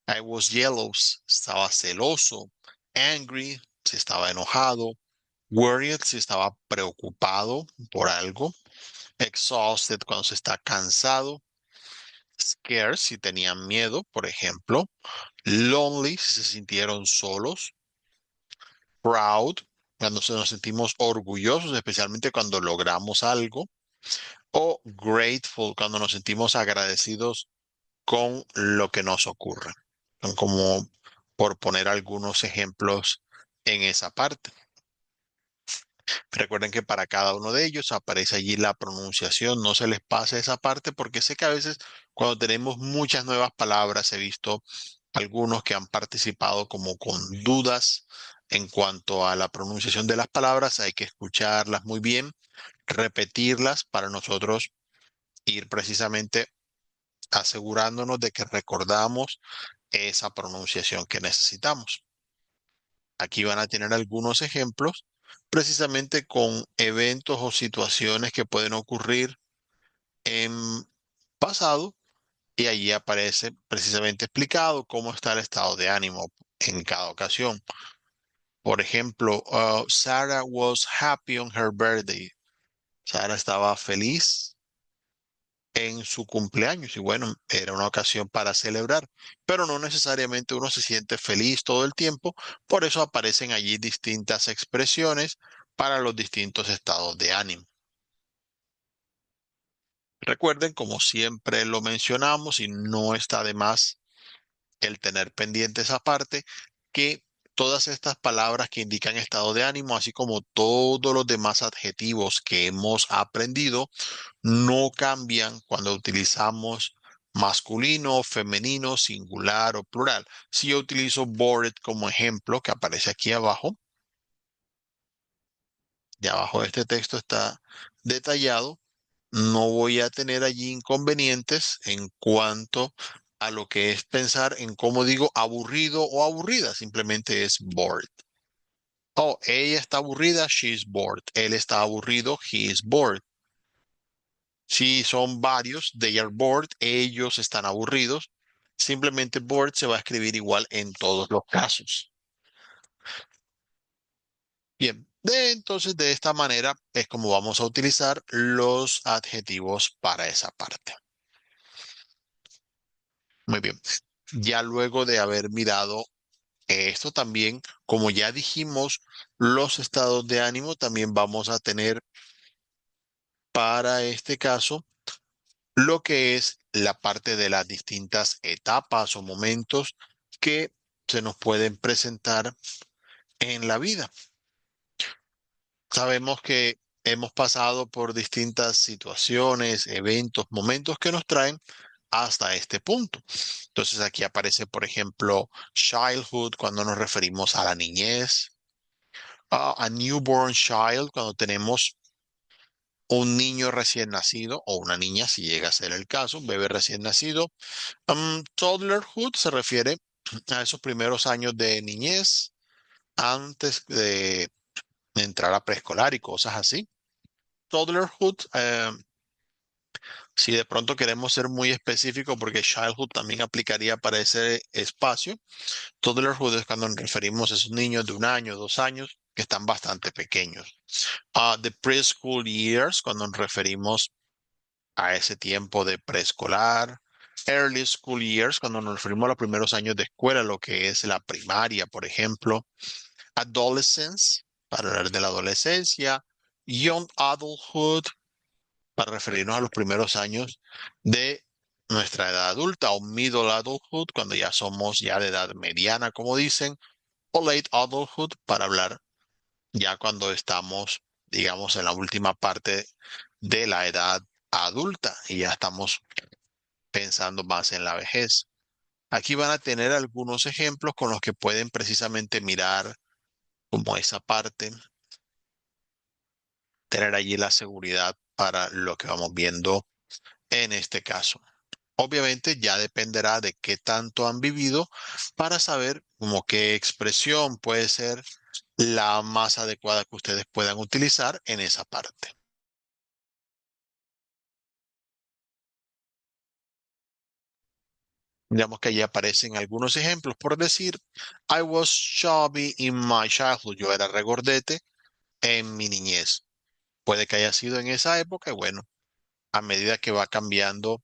I was jealous. Estaba celoso. Angry. Si estaba enojado. Worried. Si estaba preocupado por algo. Exhausted. Cuando se está cansado. Scared. Si tenían miedo, por ejemplo. Lonely. Si se sintieron solos. Proud, cuando nos sentimos orgullosos, especialmente cuando logramos algo, o grateful, cuando nos sentimos agradecidos con lo que nos ocurre. Son como por poner algunos ejemplos en esa parte. Recuerden que para cada uno de ellos aparece allí la pronunciación, no se les pase esa parte porque sé que a veces cuando tenemos muchas nuevas palabras, he visto algunos que han participado como con dudas en cuanto a la pronunciación de las palabras, hay que escucharlas muy bien, repetirlas para nosotros ir precisamente asegurándonos de que recordamos esa pronunciación que necesitamos. Aquí van a tener algunos ejemplos precisamente con eventos o situaciones que pueden ocurrir en pasado y allí aparece precisamente explicado cómo está el estado de ánimo en cada ocasión. Por ejemplo, Sarah was happy on her birthday. Sarah estaba feliz en su cumpleaños y bueno, era una ocasión para celebrar, pero no necesariamente uno se siente feliz todo el tiempo, por eso aparecen allí distintas expresiones para los distintos estados de ánimo. Recuerden, como siempre lo mencionamos y no está de más el tener pendiente esa parte, que todas estas palabras que indican estado de ánimo, así como todos los demás adjetivos que hemos aprendido, no cambian cuando utilizamos masculino, femenino, singular o plural. Si yo utilizo bored como ejemplo, que aparece aquí abajo, de abajo de este texto está detallado, no voy a tener allí inconvenientes en cuanto a lo que es pensar en cómo digo aburrido o aburrida, simplemente es bored. Oh, ella está aburrida, she's bored. Él está aburrido, he is bored. Si son varios, they are bored, ellos están aburridos. Simplemente bored se va a escribir igual en todos los casos. Bien, entonces de esta manera es como vamos a utilizar los adjetivos para esa parte. Muy bien. Ya luego de haber mirado esto también, como ya dijimos, los estados de ánimo también vamos a tener para este caso lo que es la parte de las distintas etapas o momentos que se nos pueden presentar en la vida. Sabemos que hemos pasado por distintas situaciones, eventos, momentos que nos traen hasta este punto. Entonces aquí aparece, por ejemplo, childhood cuando nos referimos a la niñez, a newborn child cuando tenemos un niño recién nacido o una niña, si llega a ser el caso, un bebé recién nacido. Toddlerhood se refiere a esos primeros años de niñez antes de entrar a preescolar y cosas así. Toddlerhood, si de pronto queremos ser muy específicos, porque childhood también aplicaría para ese espacio. Toddlerhood es cuando nos referimos a esos niños de un año, 2 años, que están bastante pequeños. The preschool years, cuando nos referimos a ese tiempo de preescolar. Early school years, cuando nos referimos a los primeros años de escuela, lo que es la primaria, por ejemplo. Adolescence, para hablar de la adolescencia. Young adulthood, para referirnos a los primeros años de nuestra edad adulta, o middle adulthood, cuando ya somos ya de edad mediana, como dicen, o late adulthood, para hablar ya cuando estamos, digamos, en la última parte de la edad adulta y ya estamos pensando más en la vejez. Aquí van a tener algunos ejemplos con los que pueden precisamente mirar como esa parte, tener allí la seguridad para lo que vamos viendo en este caso. Obviamente ya dependerá de qué tanto han vivido para saber como qué expresión puede ser la más adecuada que ustedes puedan utilizar en esa parte. Digamos que allí aparecen algunos ejemplos. Por decir, I was chubby in my childhood. Yo era regordete en mi niñez. Puede que haya sido en esa época y bueno, a medida que va cambiando,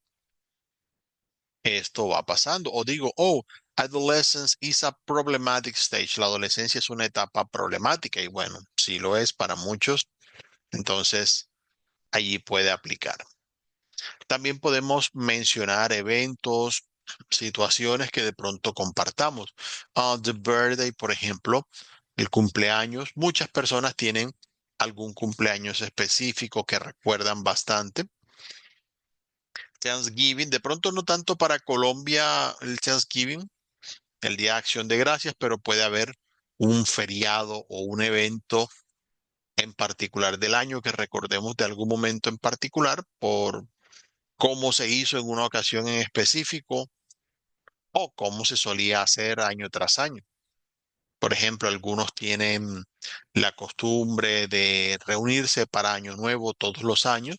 esto va pasando. O digo, oh, adolescence is a problematic stage. La adolescencia es una etapa problemática y bueno, si lo es para muchos, entonces allí puede aplicar. También podemos mencionar eventos, situaciones que de pronto compartamos. The birthday, por ejemplo, el cumpleaños. Muchas personas tienen algún cumpleaños específico que recuerdan bastante. Thanksgiving, de pronto no tanto para Colombia el Thanksgiving, el Día de Acción de Gracias, pero puede haber un feriado o un evento en particular del año que recordemos de algún momento en particular por cómo se hizo en una ocasión en específico o cómo se solía hacer año tras año. Por ejemplo, algunos tienen la costumbre de reunirse para Año Nuevo todos los años.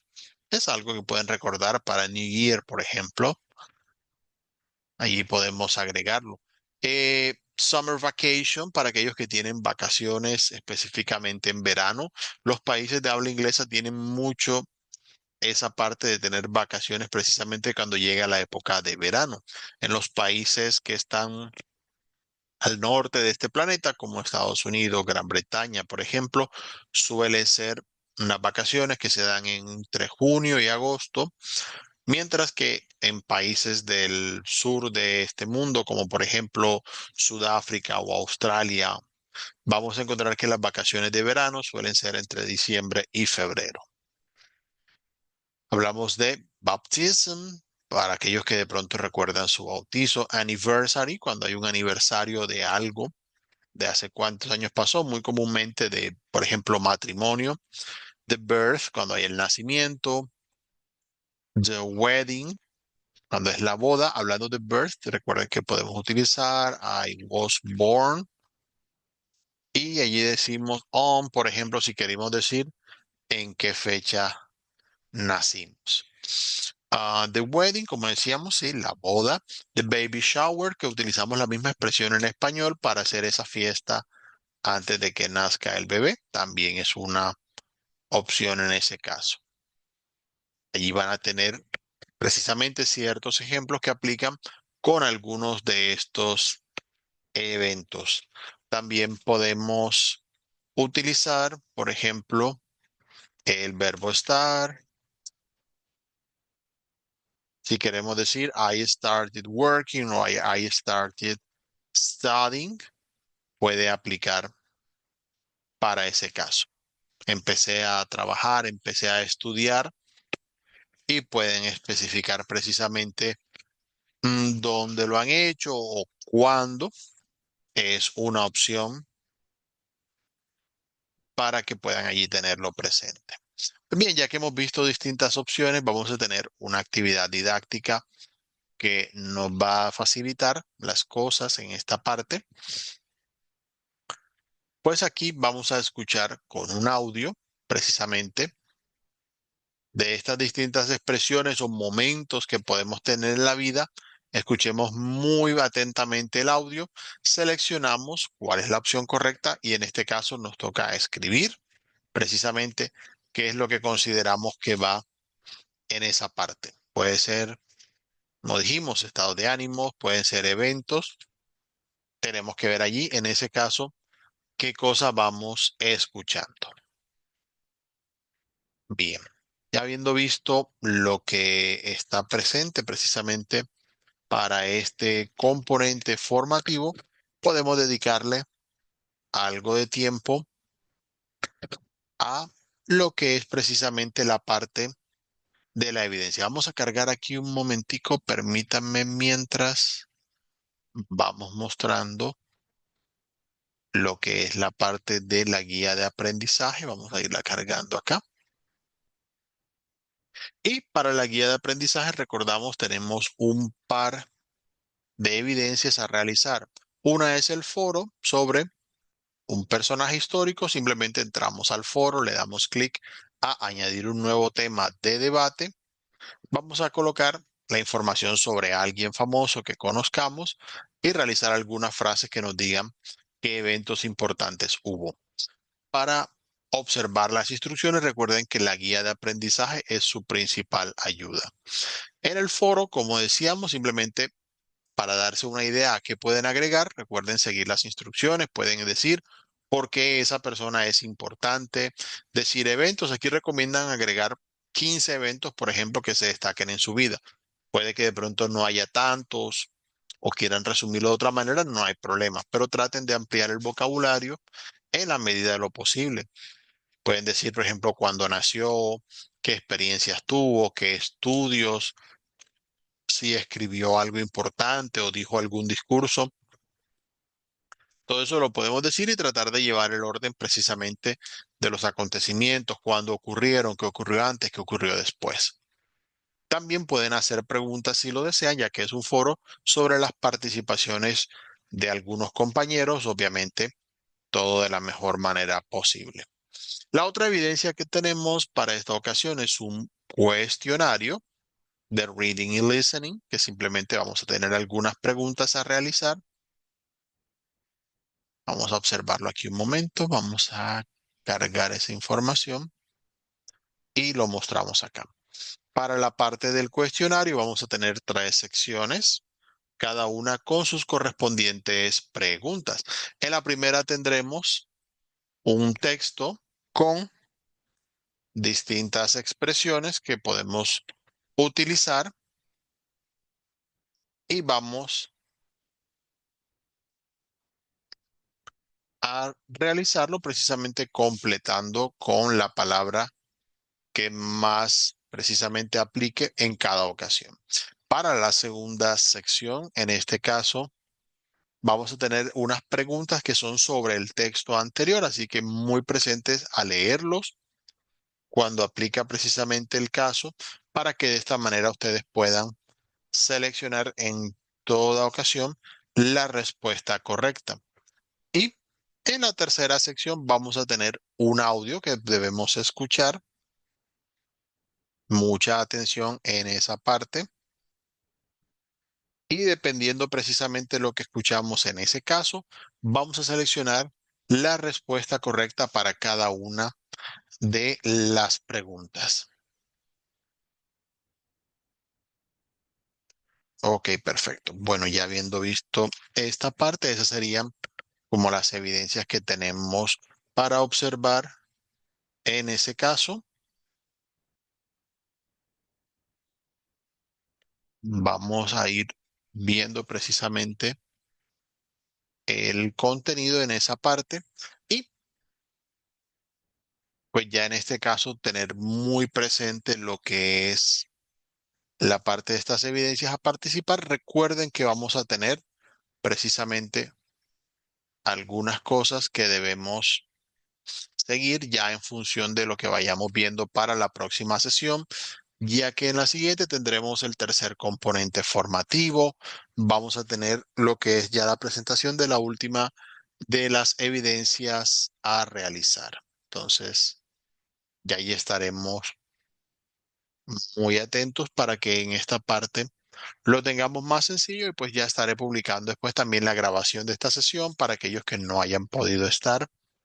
Es algo que pueden recordar para New Year, por ejemplo. Allí podemos agregarlo. Summer vacation para aquellos que tienen vacaciones específicamente en verano. Los países de habla inglesa tienen mucho esa parte de tener vacaciones precisamente cuando llega la época de verano. En los países que están al norte de este planeta, como Estados Unidos, Gran Bretaña, por ejemplo, suele ser unas vacaciones que se dan entre junio y agosto, mientras que en países del sur de este mundo, como por ejemplo Sudáfrica o Australia, vamos a encontrar que las vacaciones de verano suelen ser entre diciembre y febrero. Hablamos de baptism, para aquellos que de pronto recuerdan su bautizo, anniversary, cuando hay un aniversario de algo, de hace cuántos años pasó, muy comúnmente de, por ejemplo, matrimonio, the birth, cuando hay el nacimiento, the wedding, cuando es la boda, hablando de birth, recuerden que podemos utilizar I was born y allí decimos on, por ejemplo, si queremos decir en qué fecha nacimos. The wedding, como decíamos, sí, la boda. The baby shower, que utilizamos la misma expresión en español para hacer esa fiesta antes de que nazca el bebé. También es una opción en ese caso. Allí van a tener precisamente ciertos ejemplos que aplican con algunos de estos eventos. También podemos utilizar, por ejemplo, el verbo estar. Si queremos decir I started working o I started studying, puede aplicar para ese caso. Empecé a trabajar, empecé a estudiar y pueden especificar precisamente dónde lo han hecho o cuándo. Es una opción para que puedan allí tenerlo presente. Bien, ya que hemos visto distintas opciones, vamos a tener una actividad didáctica que nos va a facilitar las cosas en esta parte. Pues aquí vamos a escuchar con un audio precisamente de estas distintas expresiones o momentos que podemos tener en la vida. Escuchemos muy atentamente el audio, seleccionamos cuál es la opción correcta y en este caso nos toca escribir precisamente qué es lo que consideramos que va en esa parte. Puede ser, como dijimos, estados de ánimo, pueden ser eventos. Tenemos que ver allí, en ese caso, qué cosa vamos escuchando. Bien, ya habiendo visto lo que está presente precisamente para este componente formativo, podemos dedicarle algo de tiempo a lo que es precisamente la parte de la evidencia. Vamos a cargar aquí un momentico, permítanme mientras vamos mostrando lo que es la parte de la guía de aprendizaje. Vamos a irla cargando acá. Y para la guía de aprendizaje, recordamos, tenemos un par de evidencias a realizar. Una es el foro sobre un personaje histórico. Simplemente entramos al foro, le damos clic a añadir un nuevo tema de debate. Vamos a colocar la información sobre alguien famoso que conozcamos y realizar algunas frases que nos digan qué eventos importantes hubo. Para observar las instrucciones, recuerden que la guía de aprendizaje es su principal ayuda. En el foro, como decíamos, simplemente para darse una idea a qué pueden agregar, recuerden seguir las instrucciones, pueden decir por qué esa persona es importante, decir eventos. Aquí recomiendan agregar 15 eventos, por ejemplo, que se destaquen en su vida. Puede que de pronto no haya tantos o quieran resumirlo de otra manera, no hay problema, pero traten de ampliar el vocabulario en la medida de lo posible. Pueden decir, por ejemplo, cuándo nació, qué experiencias tuvo, qué estudios, si escribió algo importante o dijo algún discurso. Todo eso lo podemos decir y tratar de llevar el orden precisamente de los acontecimientos, cuándo ocurrieron, qué ocurrió antes, qué ocurrió después. También pueden hacer preguntas si lo desean, ya que es un foro sobre las participaciones de algunos compañeros, obviamente todo de la mejor manera posible. La otra evidencia que tenemos para esta ocasión es un cuestionario de reading y listening, que simplemente vamos a tener algunas preguntas a realizar. Vamos a observarlo aquí un momento, vamos a cargar esa información y lo mostramos acá. Para la parte del cuestionario vamos a tener 3 secciones, cada una con sus correspondientes preguntas. En la primera tendremos un texto con distintas expresiones que podemos utilizar y vamos a realizarlo precisamente completando con la palabra que más precisamente aplique en cada ocasión. Para la segunda sección, en este caso, vamos a tener unas preguntas que son sobre el texto anterior, así que muy presentes a leerlos cuando aplica precisamente el caso, para que de esta manera ustedes puedan seleccionar en toda ocasión la respuesta correcta. Y en la tercera sección vamos a tener un audio que debemos escuchar. Mucha atención en esa parte. Y dependiendo precisamente lo que escuchamos en ese caso, vamos a seleccionar la respuesta correcta para cada una de las preguntas. Ok, perfecto. Bueno, ya habiendo visto esta parte, esas serían como las evidencias que tenemos para observar. En ese caso, vamos a ir viendo precisamente el contenido en esa parte y pues ya en este caso tener muy presente lo que es la parte de estas evidencias a participar. Recuerden que vamos a tener precisamente algunas cosas que debemos seguir ya en función de lo que vayamos viendo para la próxima sesión, ya que en la siguiente tendremos el tercer componente formativo. Vamos a tener lo que es ya la presentación de la última de las evidencias a realizar. Entonces, ya ahí estaremos muy atentos para que en esta parte lo tengamos más sencillo y pues ya estaré publicando después también la grabación de esta sesión para aquellos que no hayan podido estar